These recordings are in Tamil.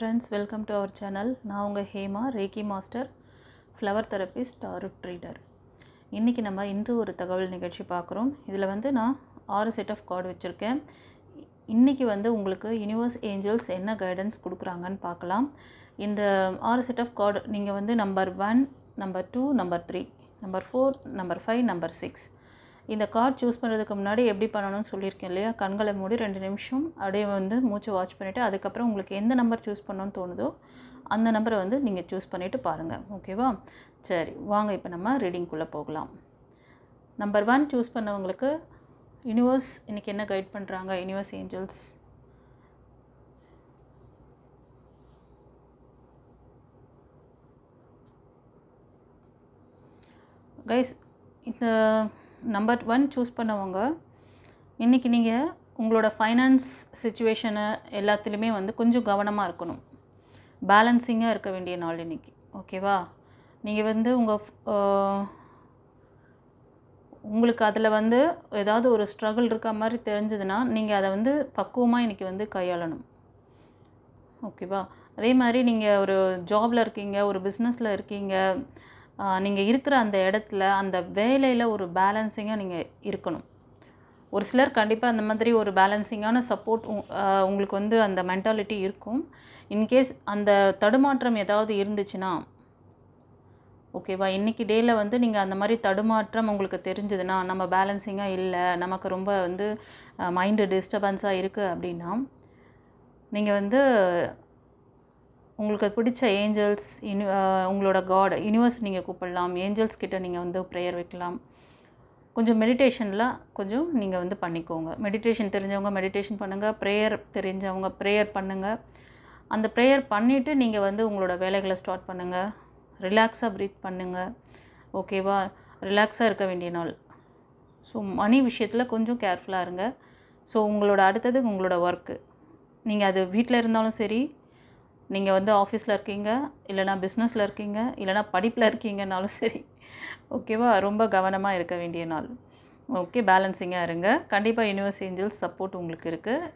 friends, welcome to our channel. நான் உங்கள் Hema, reiki master, flower therapist, tarot reader. இன்றைக்கி நம்ம இன்று ஒரு தகவல் நிகழ்ச்சி பார்க்குறோம். இதில் நான் 6 செட் ஆஃப் கார்டு வச்சுருக்கேன். இன்றைக்கி உங்களுக்கு யூனிவர்ஸ் ஏஞ்சல்ஸ் என்ன கைடன்ஸ் கொடுக்குறாங்கன்னு பார்க்கலாம். இந்த 6 செட் ஆஃப் கார்டு நீங்கள் number 1, number 2, number 3, number 4, number 5, number 6 இந்த கார்டு சூஸ் பண்ணுறதுக்கு முன்னாடி எப்படி பண்ணணும்னு சொல்லியிருக்கேன் இல்லையா? கண்களை மூடி 2 நிமிஷம் அப்படியே மூச்சை வாட்ச் பண்ணிவிட்டு அதுக்கப்புறம் உங்களுக்கு எந்த நம்பர் சூஸ் பண்ணணும்னு தோணுதோ அந்த நம்பரை நீங்கள் சூஸ் பண்ணிவிட்டு பாருங்கள். ஓகேவா? சரி, வாங்க இப்போ நம்ம ரீடிங்குள்ளே போகலாம். நம்பர் 1 சூஸ் பண்ணவங்களுக்கு யூனிவர்ஸ் இன்றைக்கி என்ன கைட் பண்ணுறாங்க? யூனிவர்ஸ் ஏஞ்சல்ஸ் கைஸ், இந்த நம்பர் 1 சூஸ் பண்ணவங்க இன்றைக்கி நீங்கள் உங்களோட ஃபைனான்ஸ் சிச்சுவேஷனை எல்லாத்துலேயுமே கொஞ்சம் கவனமாக இருக்கணும். பேலன்சிங்காக இருக்க வேண்டிய நாள் இன்றைக்கி. ஓகேவா? நீங்கள் உங்களுக்கு அதில் ஏதாவது ஒரு ஸ்ட்ரகிள் இருக்க மாதிரி தெரிஞ்சதுன்னா நீங்கள் அதை பக்குவமாக இன்றைக்கி கையாளணும். ஓகேவா? அதே மாதிரி நீங்கள் ஒரு ஜாபில் இருக்கீங்க, ஒரு பிஸ்னஸில் இருக்கீங்க, நீங்கள் இருக்கிற அந்த இடத்துல அந்த வேலையில் ஒரு பேலன்சிங்காக நீங்கள் இருக்கணும். ஒரு சிலர் கண்டிப்பாக அந்த மாதிரி ஒரு பேலன்சிங்கான சப்போர்ட் உங்களுக்கு அந்த மென்டாலிட்டி இருக்கும். இன்கேஸ் அந்த தடுமாற்றம் ஏதாவது இருந்துச்சுன்னா, ஓகேவா, இன்றைக்கி டேயில் நீங்கள் அந்த மாதிரி தடுமாற்றம் உங்களுக்கு தெரிஞ்சதுன்னா, நம்ம பேலன்சிங்காக இல்லை, நமக்கு ரொம்ப மைண்டு டிஸ்டர்பன்ஸாக இருக்குது அப்படின்னா, நீங்கள் உங்களுக்கு பிடிச்ச ஏஞ்சல்ஸ், உங்களோட காட், யூனிவர்ஸ் நீங்கள் கூப்பிடலாம். ஏஞ்சல்ஸ் கிட்ட நீங்கள் ப்ரேயர் வைக்கலாம். கொஞ்சம் மெடிடேஷனில் கொஞ்சம் நீங்கள் பண்ணிக்கோங்க. மெடிடேஷன் தெரிஞ்சவங்க மெடிடேஷன் பண்ணுங்கள், ப்ரேயர் தெரிஞ்சவங்க ப்ரேயர் பண்ணுங்கள். அந்த ப்ரேயர் பண்ணிவிட்டு நீங்கள் உங்களோட வேலைகளை ஸ்டார்ட் பண்ணுங்கள். ரிலாக்ஸாக ப்ரீத் பண்ணுங்கள். ஓகேவா? ரிலாக்ஸாக இருக்க வேண்டிய நாள். ஸோ மணி விஷயத்தில் கொஞ்சம் கேர்ஃபுல்லாக இருங்க. ஸோ உங்களோட அடுத்தது உங்களோட ஒர்க்கு. நீங்கள் அது வீட்டில் இருந்தாலும் சரி, நீங்கள் ஆஃபீஸில் இருக்கீங்க, இல்லைனா பிஸ்னஸில் இருக்கீங்க, இல்லைனா படிப்பில் இருக்கீங்கன்னாலும் சரி, ஓகேவா, ரொம்ப கவனமாக இருக்க வேண்டிய நாள். ஓகே, பேலன்சிங்காக இருங்க. கண்டிப்பாக யூனிவர்ஸ் ஏஞ்சல்ஸ் சப்போர்ட் உங்களுக்கு இருக்குது.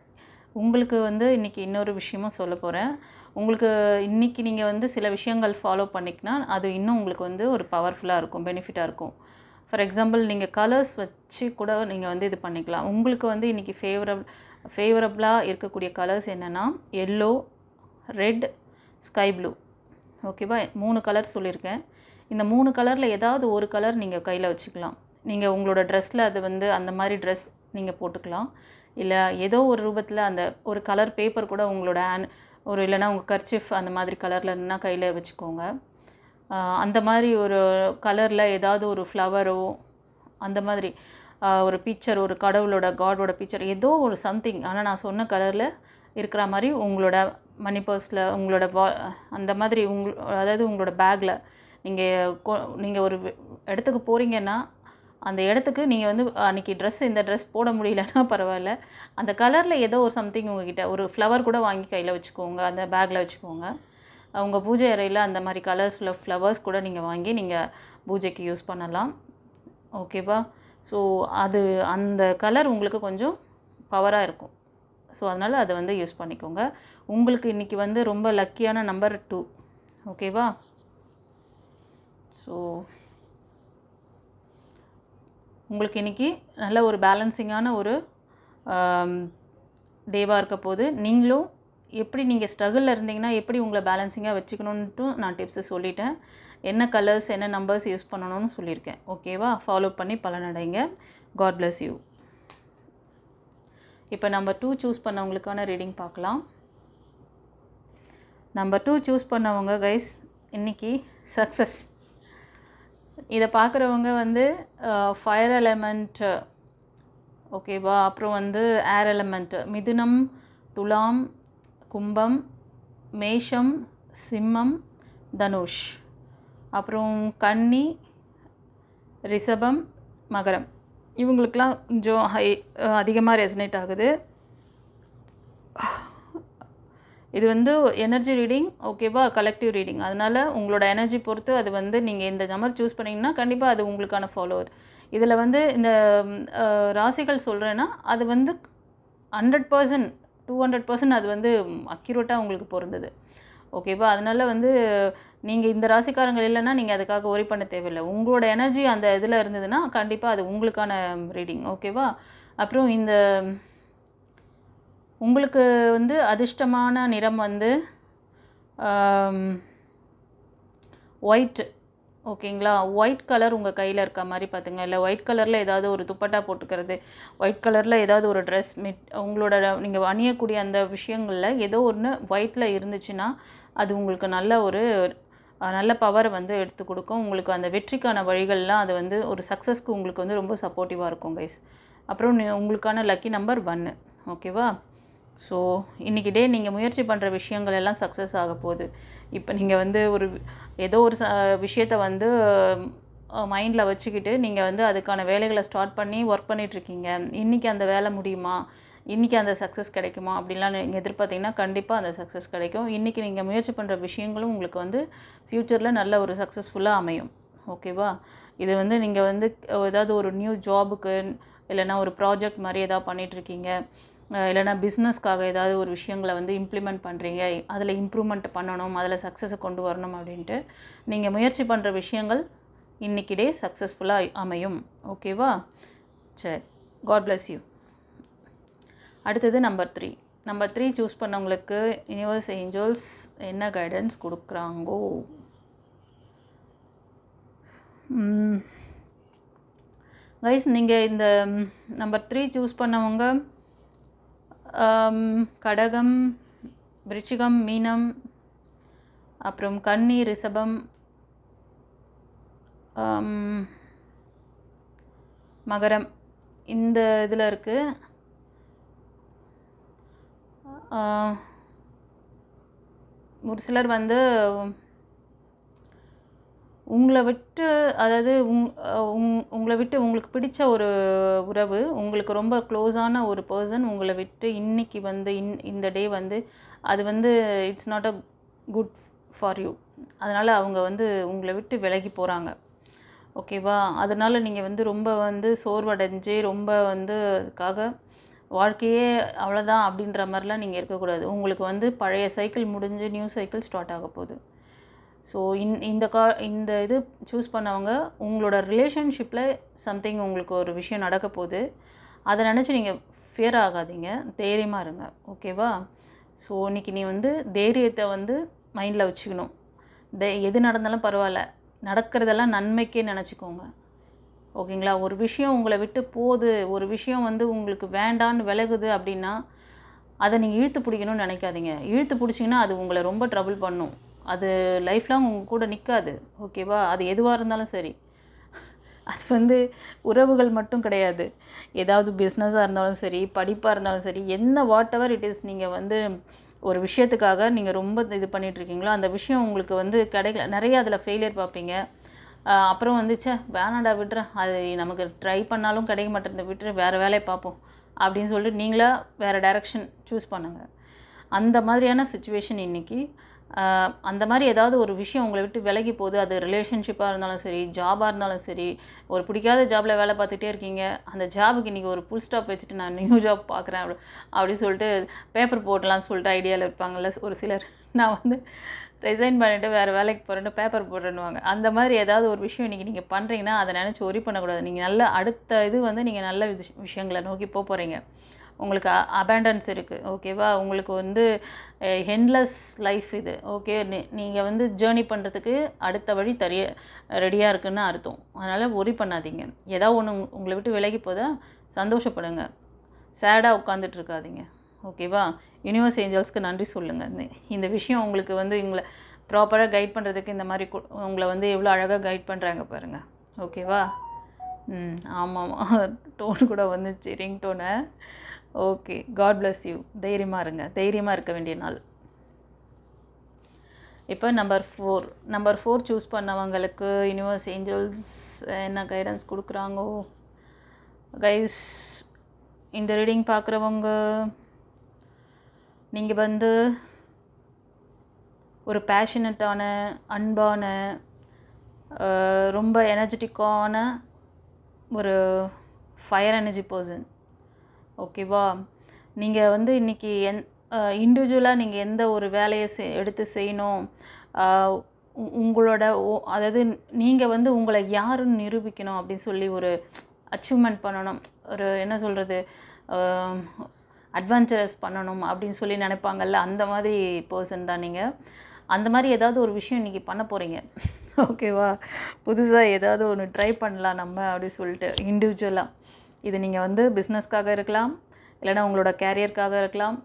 உங்களுக்கு இன்றைக்கி இன்னொரு விஷயமும் சொல்ல போகிறேன். உங்களுக்கு இன்றைக்கி நீங்கள் சில விஷயங்கள் ஃபாலோ பண்ணிக்கினா அது இன்னும் உங்களுக்கு ஒரு பவர்ஃபுல்லாக இருக்கும், பெனிஃபிட்டாக இருக்கும். ஃபார் எக்ஸாம்பிள், நீங்கள் கலர்ஸ் வச்சு கூட நீங்கள் இது பண்ணிக்கலாம். உங்களுக்கு இன்றைக்கி ஃபேவரபுளாக இருக்கக்கூடிய கலர்ஸ் என்னென்னா எல்லோ, ரெட், ஸ்கை ப்ளூ. ஓகேவா? 3 கலர் சொல்லியிருக்கேன். இந்த 3 கலரில் ஏதாவது ஒரு கலர் நீங்கள் கையில் வச்சுக்கலாம். நீங்கள் உங்களோட ட்ரெஸ்ஸில் அது அந்த மாதிரி ட்ரெஸ் நீங்கள் போட்டுக்கலாம். இல்லை ஏதோ ஒரு ரூபத்தில் அந்த ஒரு கலர் பேப்பர் கூட உங்களோட ஒரு இல்லைனா உங்கள் கர்ச்சிஃப் அந்த மாதிரி கலரில் இருந்தால் கையில் வச்சுக்கோங்க. அந்த மாதிரி ஒரு கலரில் ஏதாவது ஒரு ஃப்ளவரோ அந்த மாதிரி ஒரு பிக்சர், ஒரு கடவுளோட காடோட பிக்சர், ஏதோ ஒரு சம்திங், ஆனால் நான் சொன்ன கலரில் இருக்கிற மாதிரி உங்களோட மணி பர்ஸில், உங்களோட அந்த மாதிரி அதாவது உங்களோட பேக்கில் நீங்கள் ஒரு இடத்துக்கு போகிறீங்கன்னா அந்த இடத்துக்கு நீங்கள் அன்றைக்கி இந்த ட்ரெஸ் போட முடியலன்னா பரவாயில்ல, அந்த கலரில் ஏதோ ஒரு சம்திங் உங்ககிட்ட ஒரு ஃப்ளவர் கூட வாங்கி கையில் வச்சுக்கோங்க, அந்த பேக்கில் வச்சுக்கோங்க. உங்கள் பூஜை அறையில் அந்த மாதிரி கலர்ஸில் ஃப்ளவர்ஸ் கூட நீங்கள் வாங்கி நீங்கள் பூஜைக்கு யூஸ் பண்ணலாம். ஓகேவா? ஸோ அது அந்த கலர் உங்களுக்கு கொஞ்சம் பவராக இருக்கும். ஸோ அதனால் அதை யூஸ் பண்ணிக்கோங்க. உங்களுக்கு இன்றைக்கி ரொம்ப லக்கியான நம்பர் 2. ஓகேவா? ஸோ உங்களுக்கு இன்றைக்கி நல்ல ஒரு பேலன்சிங்கான ஒரு டேவாக இருக்க போது. நீங்களும் எப்படி நீங்கள் ஸ்ட்ரகிளில் இருந்தீங்கன்னா எப்படி உங்களை பேலன்சிங்காக வச்சுக்கணுன்ட்டு நான் டிப்ஸு சொல்லிட்டேன். என்ன கலர்ஸ், என்ன நம்பர்ஸ் யூஸ் பண்ணணும்னு சொல்லியிருக்கேன். ஓகேவா? ஃபாலோ பண்ணி பலனடைங்க. God bless you. இப்போ நம்பர் 2 சூஸ் பண்ணவங்களுக்கான ரீடிங் பார்க்கலாம். நம்பர் 2 சூஸ் பண்ணவங்க கைஸ் இன்றைக்கி சக்ஸஸ். இதை பார்க்குறவங்க ஃபயர் எலமெண்ட்டு, ஓகேவா, அப்புறம் ஏர் எலமெண்ட்டு, மிதுனம், துலாம், கும்பம், மேஷம், சிம்மம், தனுஷ், அப்புறம் கன்னி, ரிஷபம், மகரம். இவங்களுக்கெல்லாம் கொஞ்சம் அதிகமாக ரெசனேட் ஆகுது. இது எனர்ஜி ரீடிங், ஓகேவா, கலெக்டிவ் ரீடிங். அதனால் உங்களோட எனர்ஜி பொறுத்து அது நீங்கள் இந்த நம்பர் சூஸ் பண்ணிங்கன்னா கண்டிப்பாக அது உங்களுக்கான ஃபாலோவர். இதில் இந்த ராசிகள் சொல்கிறேன்னா அது 100%, 200% அது அக்யூரேட்டாக உங்களுக்கு பொருந்தது. ஓகேவா? அதனால வந்து நீங்கள் இந்த ராசிக்காரங்கள் இல்லைன்னா நீங்கள் அதுக்காக ஒரி பண்ண தேவையில்லை. உங்களோட எனர்ஜி அந்த இதில் இருந்ததுன்னா கண்டிப்பாக அது உங்களுக்கான ரீடிங். ஓகேவா? அப்புறம் இந்த உங்களுக்கு வந்து அதிர்ஷ்டமான நிறம் வந்து ஒயிட். ஓகேங்களா? ஒயிட் கலர் உங்கள் கையில் இருக்க மாதிரி பார்த்துங்க. இல்லை ஒயிட் கலரில் ஏதாவது ஒரு துப்பட்டா போட்டுக்கிறது, ஒயிட் கலரில் ஏதாவது ஒரு ட்ரெஸ் உங்களோட நீங்கள் அணியக்கூடிய அந்த விஷயங்களில் ஏதோ ஒன்று ஒயிட்டில் இருந்துச்சுன்னா அது உங்களுக்கு நல்ல ஒரு நல்ல பவரை வந்து எடுத்து கொடுக்கும். உங்களுக்கு அந்த வெற்றிக்கான வழிகள்லாம் அது வந்து ஒரு சக்ஸஸ்க்கு உங்களுக்கு வந்து ரொம்ப சப்போர்ட்டிவாக இருக்கும் கைஸ். அப்புறம் உங்களுக்கான லக்கி நம்பர் 1. ஓகேவா? ஸோ இன்றைக்கி டே நீங்கள் முயற்சி பண்ணுற விஷயங்கள் எல்லாம் சக்ஸஸ் ஆக போகுது. இப்போ நீங்கள் வந்து ஏதோ ஒரு விஷயத்தை வந்து மைண்டில் வச்சுக்கிட்டு நீங்கள் வந்து அதுக்கான வேலைகளை ஸ்டார்ட் பண்ணி ஒர்க் பண்ணிகிட்ருக்கீங்க. இன்றைக்கி அந்த வேலை முடியுமா, இன்றைக்கி அந்த சக்ஸஸ் கிடைக்குமா அப்படின்லாம் நீங்கள் எதிர்பார்த்தீங்கன்னா கண்டிப்பாக அந்த சக்ஸஸ் கிடைக்கும். இன்றைக்கி நீங்கள் முயற்சி பண்ணுற விஷயங்களும் உங்களுக்கு வந்து ஃப்யூச்சரில் நல்ல ஒரு சக்ஸஸ்ஃபுல்லாக அமையும். ஓகேவா? இது வந்து நீங்கள் வந்து ஏதாவது ஒரு நியூ ஜாபுக்கு இல்லைனா ஒரு ப்ராஜெக்ட் மாதிரி ஏதாவது பண்ணிகிட்ருக்கீங்க, இல்லைனா பிஸ்னஸ்க்காக ஏதாவது ஒரு விஷயங்களை வந்து இம்ப்ளிமெண்ட் பண்ணுறீங்க, அதில் இம்ப்ரூவ்மெண்ட் பண்ணணும், அதில் சக்ஸஸை கொண்டு வரணும் அப்படின்ட்டு நீங்கள் முயற்சி பண்ணுற விஷயங்கள் இன்றைக்கி டே சக்ஸஸ்ஃபுல்லாக அமையும். ஓகேவா? சரி, காட் பிளஸ் யூ. அடுத்தது நம்பர் 3. நம்பர் 3 சூஸ் பண்ணவங்களுக்கு யுனிவர்ஸ் ஏஞ்சல்ஸ் என்ன கைடன்ஸ் கொடுக்குறாங்கோ? கைஸ், நீங்கள் இந்த நம்பர் 3 சூஸ் பண்ணவங்க கடகம், விருச்சிகம், மீனம், அப்புறம் கன்னி, ரிஷபம், மகரம் இந்த இதில் இருக்குது. ஒரு சிலர் வந்து உங்களை விட்டு, அதாவது உங்களை விட்டு உங்களுக்கு பிடிச்ச ஒரு உறவு, உங்களுக்கு ரொம்ப க்ளோஸான ஒரு பர்சன் உங்களை விட்டு இன்றைக்கி வந்து இந்த டே வந்து அது வந்து it's not a good for you. அதனால் அவங்க வந்து உங்களை விட்டு விலகி போகிறாங்க. ஓகேவா? அதனால் நீங்கள் வந்து ரொம்ப வந்து சோர்வடைஞ்சு ரொம்ப வந்து அதுக்காக வாழ்க்கையே அவ்வளோதான் அப்படின்ற மாதிரிலாம் நீங்கள் இருக்கக்கூடாது. உங்களுக்கு வந்து பழைய சைக்கிள் முடிஞ்சு நியூ சைக்கிள் ஸ்டார்ட் ஆக போகுது. ஸோ இந்த இது சூஸ் பண்ணவங்க உங்களோட ரிலேஷன்ஷிப்பில் சம்திங் உங்களுக்கு ஒரு விஷயம் நடக்க போகுது. அதை நினச்சி நீங்கள் ஃபியர் ஆகாதீங்க, தைரியமாக இருங்க. ஓகேவா? ஸோ இன்றைக்கி நீ வந்து தைரியத்தை வந்து மைண்டில் வச்சுக்கணும். எது நடந்தாலும் பரவாயில்ல, நடக்கிறதெல்லாம் நன்மைக்கே நினச்சிக்கோங்க. ஓகேங்களா? ஒரு விஷயம் உங்களை விட்டு போகுது, ஒரு விஷயம் வந்து உங்களுக்கு வேண்டான்னு விலகுது அப்படின்னா அதை நீங்கள் இழுத்து பிடிக்கணும்னு நினைக்காதீங்க. இழுத்து பிடிச்சிங்கன்னா அது உங்களை ரொம்ப ட்ரபிள் பண்ணும். அது லைஃப் லாங் உங்கள் கூட நிற்காது. ஓகேவா? அது எதுவாக இருந்தாலும் சரி. அது வந்து உறவுகள் மட்டும் கிடையாது, ஏதாவது பிஸ்னஸாக இருந்தாலும் சரி, படிப்பாக இருந்தாலும் சரி, என்ன வாட் எவர் இட் இஸ், நீங்கள் வந்து ஒரு விஷயத்துக்காக நீங்கள் ரொம்ப இது பண்ணிகிட்ருக்கீங்களோ அந்த விஷயம் உங்களுக்கு வந்து கிடைக்கல, நிறைய அதில் ஃபெயிலியர் பார்ப்பீங்க. அப்புறம் வந்துச்சே வேணாண்டா விட்டுறேன், அது நமக்கு ட்ரை பண்ணாலும் கிடைக்க மாட்டேங்குது, விட்டுரு வேறு வேலையை பார்ப்போம் அப்படின்னு சொல்லிட்டு நீங்களாக வேறு டைரெக்ஷன் சூஸ் பண்ணுங்கள். அந்த மாதிரியான சுச்சுவேஷன் இன்றைக்கி. அந்த மாதிரி ஏதாவது ஒரு விஷயம் உங்களை விட்டு விலகி போகுது, அது ரிலேஷன்ஷிப்பாக இருந்தாலும் சரி, ஜாபாக இருந்தாலும் சரி, ஒரு பிடிக்காத ஜாபில் வேலை பார்த்துட்டே இருக்கீங்க, அந்த ஜாபுக்கு இன்றைக்கி ஒரு ஃபுல் ஸ்டாப் வச்சுட்டு நான் நியூ ஜாப் பார்க்குறேன் அப்படின்னு சொல்லிட்டு பேப்பர் போடலான்னு சொல்லிட்டு ஐடியாவில் இருப்பாங்கள்ல ஒரு சிலர். நான் வந்து ரிசைன் பண்ணிவிட்டு வேறு வேலைக்கு போகிறேன்னு பேப்பர் போடுறேன்னுவாங்க. அந்த மாதிரி ஏதாவது ஒரு விஷயம் இன்றைக்கி நீங்கள் பண்ணுறீங்கன்னா அதை நினச்சி ஒரி பண்ணக்கூடாது. நீங்கள் நல்ல அடுத்த இது வந்து நீங்கள் நல்ல விஷயங்களை நோக்கி போகிறீங்க. உங்களுக்கு அபேண்டன்ஸ் இருக்குது. ஓகேவா? உங்களுக்கு வந்து எண்ட்லெஸ் லைஃப் இது. ஓகே, நீங்கள் வந்து ஜேர்னி பண்ணுறதுக்கு அடுத்த வழி ரெடியாக இருக்குதுன்னு அர்த்தம். அதனால் ஒரி பண்ணாதீங்க. ஏதாவது ஒன்று உங்களை விட்டு விலகி போதா சந்தோஷப்படுங்க, சேடாக உட்காந்துட்டு இருக்காதீங்க. ஓகேவா? யூனிவர்ஸ் ஏஞ்சல்ஸ்க்கு நன்றி சொல்லுங்கள். இந்த விஷயம் உங்களுக்கு வந்து உங்களை ப்ராப்பராக கைட் பண்ணுறதுக்கு இந்த மாதிரி உங்களை வந்து எவ்வளோ அழகாக கைட் பண்ணுறாங்க பாருங்கள். ஓகேவா? ஆமாம், டோன் கூட வந்துச்சு, ரிங் டோனை. Okay, God bless you. தைரியமாக இருங்க, தைரியமாக இருக்க வேண்டிய நாள். இப்போ நம்பர் 4 சூஸ் பண்ணவங்களுக்கு யூனிவர்ஸ் ஏஞ்சல்ஸ் என்ன கைடன்ஸ் கொடுக்குறாங்கோ? கைஸ், இந்த ரீடிங் பார்க்குறவங்க நீங்கள் வந்து ஒரு பேஷனட்டான, அன்பான, ரொம்ப எனர்ஜெட்டிக்கான ஒரு ஃபயர் எனர்ஜி பர்சன். ஓகேவா? நீங்கள் வந்து இன்றைக்கி இண்டிவிஜுவலாக நீங்கள் எந்த ஒரு வேலையை எடுத்து செய்யணும், உங்களோட அதாவது நீங்கள் வந்து உங்களை யாருன்னு நிரூபிக்கணும் அப்படின்னு சொல்லி ஒரு அச்சீவ்மெண்ட் பண்ணணும், ஒரு என்ன சொல்கிறது, அட்வென்ச்சரஸ் பண்ணணும் அப்படின்னு சொல்லி நினைப்பாங்கல்ல, அந்த மாதிரி பர்சன் தான் நீங்கள். அந்த மாதிரி ஏதாவது ஒரு விஷயம் இன்றைக்கி பண்ண போகிறீங்க. ஓகேவா? புதுசாக ஏதாவது ஒன்று ட்ரை பண்ணலாம் நம்ம அப்படி சொல்லிட்டு இண்டிவிஜுவலாக. இது நீங்கள் வந்து பிஸ்னஸ்க்காக இருக்கலாம், இல்லைனா உங்களோட கேரியருக்காக இருக்கலாம்.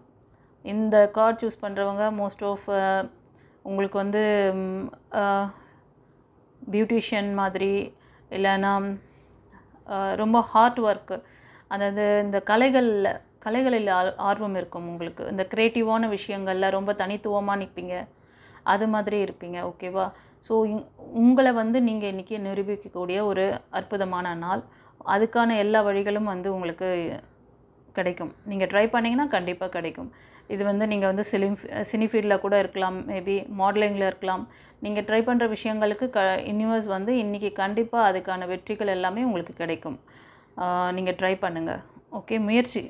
இந்த கார்ட் சூஸ் பண்ணுறவங்க மோஸ்ட் ஆஃப் உங்களுக்கு வந்து பியூட்டிஷியன் மாதிரி, இல்லைனா ரொம்ப ஹார்ட் ஒர்க்கு, அதாவது இந்த கலைகளில் ஆர்வம் இருக்கும் உங்களுக்கு. இந்த க்ரியேட்டிவான விஷயங்களில் ரொம்ப தனித்துவமாக நிற்பீங்க, அது மாதிரி இருப்பீங்க. ஓகேவா? ஸோ உங்களை வந்து நீங்கள் இன்றைக்கி நிரூபிக்கக்கூடிய ஒரு அற்புதமான நாள். அதுக்கான எல்லா வழிகளும் வந்து உங்களுக்கு கிடைக்கும். நீங்கள் ட்ரை பண்ணிங்கன்னா கண்டிப்பாக கிடைக்கும். இது வந்து நீங்கள் வந்து சினி ஃபீல்டில் கூட இருக்கலாம், மேபி மாடலிங்கில் இருக்கலாம். நீங்கள் ட்ரை பண்ணுற விஷயங்களுக்கு யூனிவர்ஸ் வந்து இன்றைக்கி கண்டிப்பாக அதுக்கான வெற்றிகள் எல்லாமே உங்களுக்கு கிடைக்கும். நீங்கள் ட்ரை பண்ணுங்கள். ஓகே, முயற்சி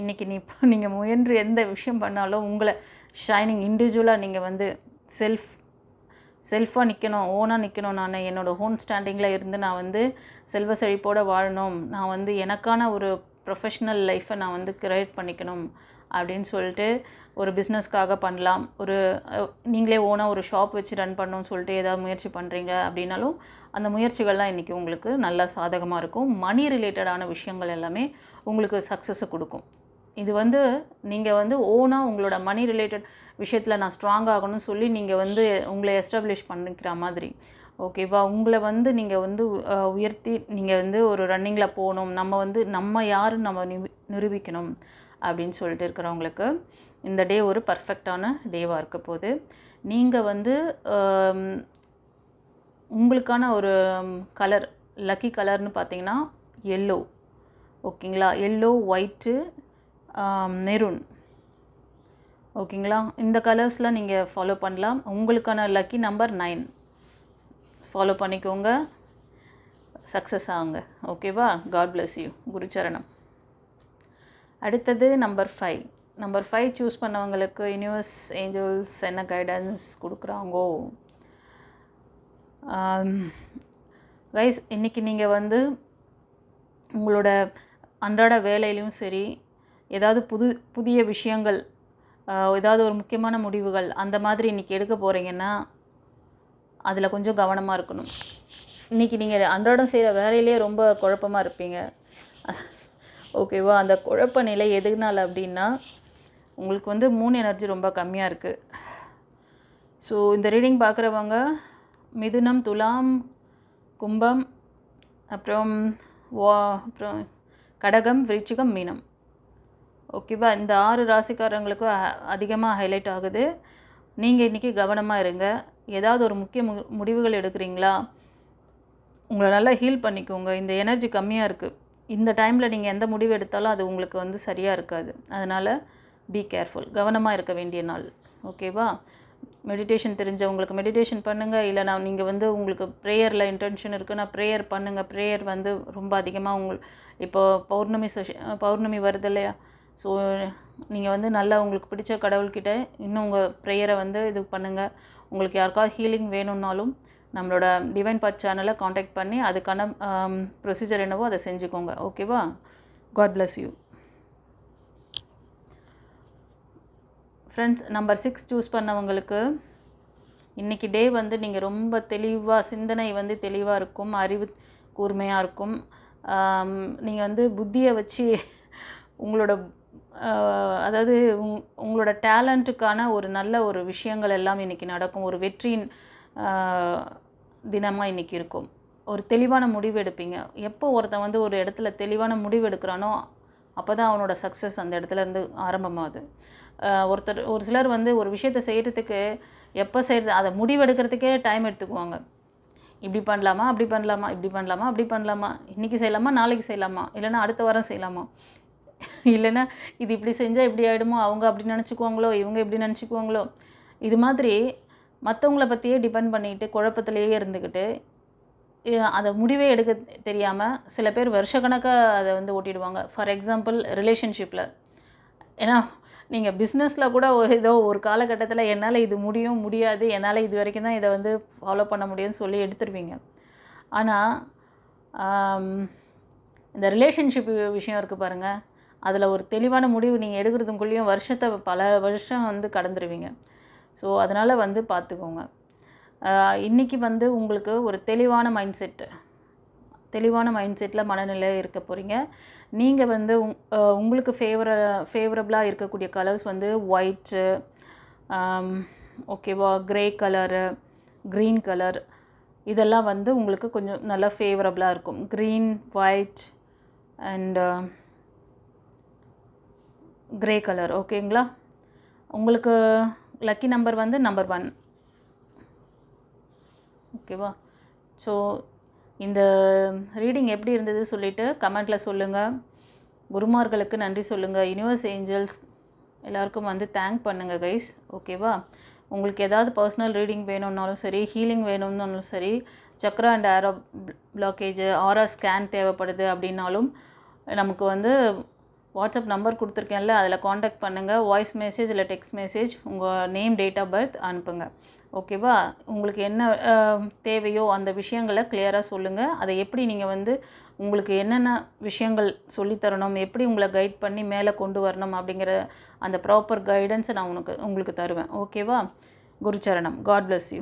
இன்றைக்கி நீங்கள் முயன்று எந்த விஷயம் பண்ணாலும் உங்களை ஷைனிங் இண்டிவிஜுவலாக நீங்கள் வந்து செல்ஃபாக நிற்கணும், ஓனாக நிற்கணும். நான் என்னோடய ஓன் ஸ்டாண்டிங்கில் இருந்து நான் வந்து செல்வ செழிப்போடு வாழணும், நான் வந்து எனக்கான ஒரு ப்ரொஃபஷ்னல் லைஃப்பை நான் வந்து கிரியேட் பண்ணிக்கணும் அப்படின்னு சொல்லிட்டு ஒரு பிஸ்னஸ்க்காக பண்ணலாம். ஒரு நீங்களே ஓனாக ஒரு ஷாப் வச்சு ரன் பண்ணணும்னு சொல்லிட்டு ஏதாவது முயற்சி பண்ணுறீங்க அப்படின்னாலும் அந்த முயற்சிகள்லாம் இன்றைக்கி உங்களுக்கு நல்லா சாதகமாக இருக்கும். மணி ரிலேட்டடான விஷயங்கள் எல்லாமே உங்களுக்கு சக்ஸஸை கொடுக்கும். இது வந்து நீங்கள் வந்து ஓனாக உங்களோட மணி ரிலேட்டட் விஷயத்தில் நான் ஸ்ட்ராங் ஆகணும்னு சொல்லி நீங்கள் வந்து உங்களை எஸ்டாப்ளிஷ் பண்ணிக்கிற மாதிரி. ஓகேவா? உங்களை வந்து நீங்கள் வந்து உயர்த்தி நீங்கள் வந்து ஒரு ரன்னிங்கில் போகணும், நம்ம யாருன்னு நம்ம நிரூபிக்கணும் அப்படின்னு சொல்லிட்டு இருக்கிறவங்களுக்கு இந்த டே ஒரு பர்ஃபெக்டான டேவாக இருக்க போகுது. நீங்கள் வந்து உங்களுக்கான ஒரு கலர், லக்கி கலர்னு பார்த்தீங்கன்னா எல்லோ. ஓகேங்களா? Yellow, white, maroon. ஓகேங்களா? இந்த கலர்ஸில் நீங்கள் ஃபாலோ பண்ணலாம். உங்களுக்கான லக்கி நம்பர் 9 ஃபாலோ பண்ணிக்கோங்க, சக்ஸஸ் ஆகுங்க. ஓகேவா? God bless you. குருச்சரணம். அடுத்தது நம்பர் 5. நம்பர் 5 சூஸ் பண்ணவங்களுக்கு யூனிவர்ஸ் ஏஞ்சல்ஸ் என்ன கைடன்ஸ் கொடுக்குறாங்கோ? கைஸ், இன்றைக்கி நீங்கள் வந்து உங்களோட அன்றாட வேலையிலையும் சரி, ஏதாவது புதிய விஷயங்கள், ஏதாவது ஒரு முக்கியமான முடிவுகள் அந்த மாதிரி இன்றைக்கி எடுக்க போகிறீங்கன்னா அதில் கொஞ்சம் கவனமாக இருக்கணும். இன்றைக்கி நீங்கள் அன்றாடம் செய்கிற வேலையிலே ரொம்ப குழப்பமாக இருப்பீங்க. ஓகேவா? அந்த குழப்ப நிலை எதுனால அப்படின்னா உங்களுக்கு வந்து மூன் எனர்ஜி ரொம்ப கம்மியாக இருக்குது. ஸோ இந்த ரீடிங் பார்க்குறவங்க மிதுனம், துலாம், கும்பம், அப்புறம் கடகம், விருச்சிகம், மீனம். ஓகேவா? இந்த 6 ராசிக்காரங்களுக்கும் அதிகமாக ஹைலைட் ஆகுது. நீங்கள் இன்றைக்கி கவனமாக இருங்க. ஏதாவது ஒரு முக்கிய முடிவுகள் எடுக்கிறீங்களா, உங்களை நல்லா ஹீல் பண்ணிக்கோங்க. இந்த எனர்ஜி கம்மியாக இருக்குது. இந்த டைமில் நீங்கள் எந்த முடிவு எடுத்தாலும் அது உங்களுக்கு வந்து சரியாக இருக்காது. அதனால் பி கேர்ஃபுல், கவனமாக இருக்க வேண்டிய நாள். ஓகேவா? மெடிடேஷன் தெரிஞ்சவங்களுக்கு மெடிடேஷன் பண்ணுங்கள். இல்லைனா நீங்கள் வந்து உங்களுக்கு ப்ரேயரில் இன்டென்ஷன் இருக்குன்னா ப்ரேயர் பண்ணுங்கள். ப்ரேயர் வந்து ரொம்ப அதிகமாக இப்போ பௌர்ணமி வருது இல்லையா? ஸோ நீங்கள் வந்து நல்லா உங்களுக்கு பிடிச்ச கடவுள்கிட்ட இன்னும் உங்கள் ப்ரேயரை வந்து இது பண்ணுங்கள். உங்களுக்கு யாருக்காவது ஹீலிங் வேணும்னாலும் நம்மளோட டிவைன் பாத் சேனலை காண்டாக்ட் பண்ணி அதுக்கான ப்ரொசீஜர் என்னவோ அதை செஞ்சுக்கோங்க. ஓகேவா? God bless you. Friends, number 6 choose பண்ணவங்களுக்கு இன்றைக்கி டே வந்து நீங்கள் ரொம்ப தெளிவாக, சிந்தனை வந்து தெளிவாக இருக்கும், அறிவு கூர்மையாக இருக்கும். நீங்கள் வந்து புத்தியை வச்சு உங்களோட அதாவது உங்களோட டேலண்ட்டுக்கான ஒரு நல்ல ஒரு விஷயங்கள் எல்லாம் இன்றைக்கி நடக்கும். ஒரு வெற்றியின் தினமாக இன்றைக்கி இருக்கும். ஒரு தெளிவான முடிவு எடுப்பீங்க. எப்போ ஒருத்தன் வந்து ஒரு இடத்துல தெளிவான முடிவு எடுக்கிறானோ அப்போ தான் அவனோட சக்ஸஸ் அந்த இடத்துலேருந்து ஆரம்பமாகுது. ஒரு சிலர் வந்து ஒரு விஷயத்தை செய்கிறதுக்கு எப்போ செய்கிறது, அதை முடிவெடுக்கிறதுக்கே டைம் எடுத்துக்குவாங்க. இப்படி பண்ணலாமா, அப்படி பண்ணலாமா, இப்படி பண்ணலாமா, அப்படி பண்ணலாமா, இன்றைக்கி செய்யலாமா, நாளைக்கு செய்யலாமா, இல்லைனா அடுத்த வாரம் செய்யலாமா, இல்லைன்னா இது இப்படி செஞ்சால் இப்படி ஆகிடுமோ, அவங்க அப்படி நினச்சிக்குவாங்களோ, இவங்க இப்படி நினச்சிக்குவாங்களோ, இது மாதிரி மற்றவங்கள பற்றியே டிபெண்ட் பண்ணிக்கிட்டு குழப்பத்திலேயே இருந்துக்கிட்டு அதை முடிவே எடுக்க தெரியாமல் சில பேர் வருஷக்கணக்காக அதை வந்து ஓட்டிடுவாங்க. ஃபார் எக்ஸாம்பிள் ரிலேஷன்ஷிப்பில். ஏன்னா நீங்கள் பிஸ்னஸில் கூட ஏதோ ஒரு காலகட்டத்தில் என்னால் இது முடியும் முடியாது, என்னால் இது வரைக்கும் தான் இதை வந்து ஃபாலோ பண்ண முடியும்னு சொல்லி எடுத்துருவீங்க. ஆனால் இந்த ரிலேஷன்ஷிப் விஷயம் இருக்குது பாருங்கள், அதில் ஒரு தெளிவான முடிவு நீங்கள் எடுக்கிறதுக்குள்ளேயும் பல வருஷம் வந்து கடந்துருவீங்க. ஸோ அதனால் வந்து பார்த்துக்கோங்க. இன்றைக்கி வந்து உங்களுக்கு ஒரு தெளிவான மைண்ட் செட்டில் மனநிலை இருக்க போகிறீங்க. நீங்கள் வந்து உங்களுக்கு ஃபேவரபுளாக இருக்கக்கூடிய கலர்ஸ் வந்து ஒயிட்டு, ஓகேவா, க்ரே கலரு, க்ரீன் கலர், இதெல்லாம் வந்து உங்களுக்கு கொஞ்சம் நல்லா ஃபேவரபுளாக இருக்கும். Green, white and grey colour, ஓகேங்களா. உங்களுக்கு லக்கி நம்பர் வந்து நம்பர் 1, ஓகேவா. ஸோ இந்த ரீடிங் எப்படி இருந்தது சொல்லிவிட்டு கமெண்ட்டில் சொல்லுங்கள். குருமார்களுக்கு நன்றி சொல்லுங்கள். யூனிவர்ஸ் ஏஞ்சல்ஸ் எல்லாருக்கும் வந்து தேங்க் பண்ணுங்கள் கைஸ், ஓகேவா. உங்களுக்கு ஏதாவது பர்சனல் ரீடிங் வேணும்னாலும் சரி, ஹீலிங் வேணும்னாலும் சரி, சக்ரா அண்ட் ஆரோ பிளாக்கேஜ், ஆரா ஸ்கேன் தேவைப்படுது அப்படின்னாலும் நமக்கு வந்து வாட்ஸ்அப் நம்பர் கொடுத்துருக்கேன்ல, அதில் காண்டாக்ட் பண்ணுங்கள். வாய்ஸ் மெசேஜ் இல்லை டெக்ஸ்ட் மெசேஜ் உங்கள் நேம், டேட் ஆஃப் பர்த் அனுப்புங்க, ஓகேவா. உங்களுக்கு என்ன தேவையோ அந்த விஷயங்களை கிளியராக சொல்லுங்கள். அதை எப்படி நீங்கள் வந்து உங்களுக்கு என்னென்ன விஷயங்கள் சொல்லித்தரணும், எப்படி உங்களை கைட் பண்ணி மேலே கொண்டு வரணும் அப்படிங்கிற அந்த ப்ராப்பர் கைடன்ஸை நான் உங்களுக்கு தருவேன், ஓகேவா. குருச்சரணம். God bless you.